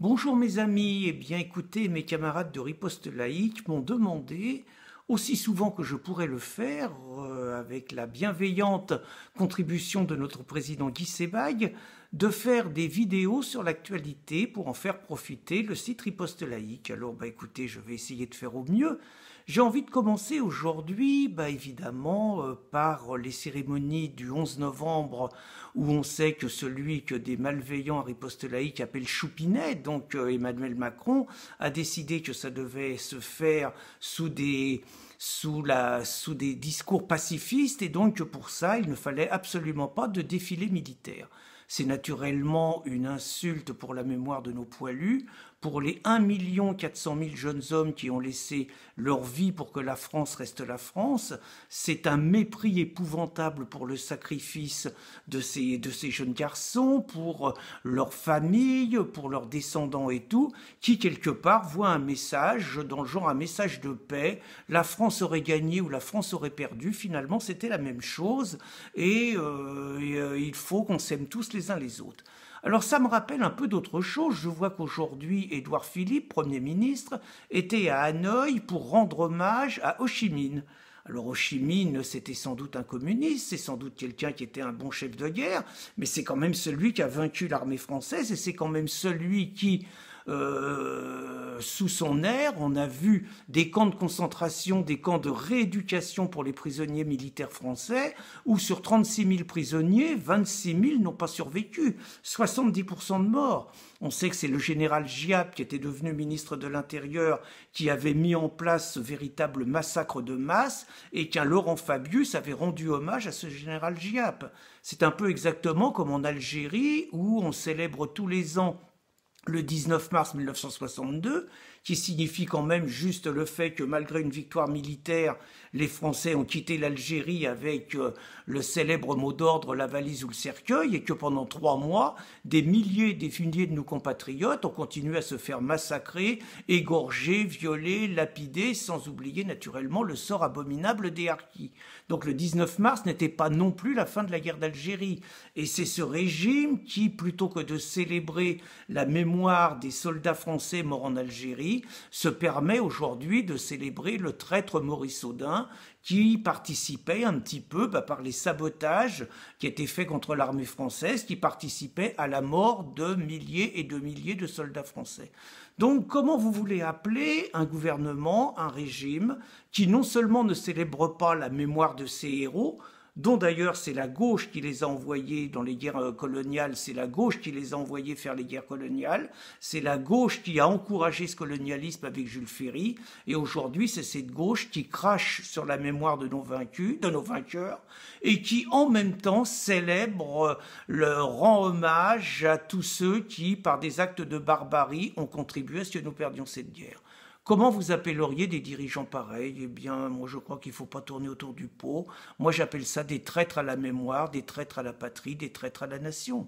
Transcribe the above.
Bonjour mes amis, eh bien écoutez, mes camarades de Riposte Laïque m'ont demandé, aussi souvent que je pourrais le faire, avec la bienveillante contribution de notre président Guy Sebaille, de faire des vidéos sur l'actualité pour en faire profiter le site Riposte Laïque. Alors écoutez, je vais essayer de faire au mieux. J'ai envie de commencer aujourd'hui, évidemment, par les cérémonies du 11 novembre, où on sait que celui que des malveillants à Riposte Laïque appellent Choupinet, donc Emmanuel Macron, a décidé que ça devait se faire sous des discours pacifistes, et donc que pour ça, il ne fallait absolument pas de défilé militaire. C'est naturellement une insulte pour la mémoire de nos poilus, pour les 1 400 000 jeunes hommes qui ont laissé leur vie pour que la France reste la France. C'est un mépris épouvantable pour le sacrifice de ces jeunes garçons, pour leur famille, pour leurs descendants et tout, qui quelque part voient un message, dans le genre un message de paix. La France aurait gagné ou la France aurait perdu. Finalement, c'était la même chose et il faut qu'on s'aime tous les uns les autres. Alors ça me rappelle un peu d'autre chose. Je vois qu'aujourd'hui, Édouard Philippe, Premier ministre, était à Hanoï pour rendre hommage à Ho Chi Minh. Alors Ho Chi Minh, c'était sans doute un communiste, c'est sans doute quelqu'un qui était un bon chef de guerre, mais c'est quand même celui qui a vaincu l'armée française et c'est quand même celui qui... sous son air, on a vu des camps de concentration, des camps de rééducation pour les prisonniers militaires français, où sur 36 000 prisonniers, 26 000 n'ont pas survécu, 70% de morts. On sait que c'est le général Giap, qui était devenu ministre de l'Intérieur, qui avait mis en place ce véritable massacre de masse, et qu'un Laurent Fabius avait rendu hommage à ce général Giap. C'est un peu exactement comme en Algérie, où on célèbre tous les ans le 19 mars 1962, qui signifie quand même juste le fait que malgré une victoire militaire, les Français ont quitté l'Algérie avec le célèbre mot d'ordre « la valise ou le cercueil » et que pendant 3 mois, des milliers de nos compatriotes ont continué à se faire massacrer, égorger, violer, lapider, sans oublier naturellement le sort abominable des harkis. Donc le 19 mars n'était pas non plus la fin de la guerre d'Algérie. Et c'est ce régime qui, plutôt que de célébrer la mémoire des soldats français morts en Algérie, se permet aujourd'hui de célébrer le traître Maurice Audin qui participait un petit peu par les sabotages qui étaient faits contre l'armée française, qui participait à la mort de milliers et de milliers de soldats français. Donc comment vous voulez appeler un gouvernement, un régime, qui non seulement ne célèbre pas la mémoire de ses héros, dont d'ailleurs c'est la gauche qui les a envoyés dans les guerres coloniales, c'est la gauche qui les a envoyés faire les guerres coloniales, c'est la gauche qui a encouragé ce colonialisme avec Jules Ferry, et aujourd'hui c'est cette gauche qui crache sur la mémoire de nos vaincus, de nos vainqueurs, et qui en même temps célèbre, rend hommage à tous ceux qui, par des actes de barbarie, ont contribué à ce que nous perdions cette guerre. Comment vous appelleriez des dirigeants pareils? Eh bien, moi je crois qu'il ne faut pas tourner autour du pot. Moi j'appelle ça des traîtres à la mémoire, des traîtres à la patrie, des traîtres à la nation.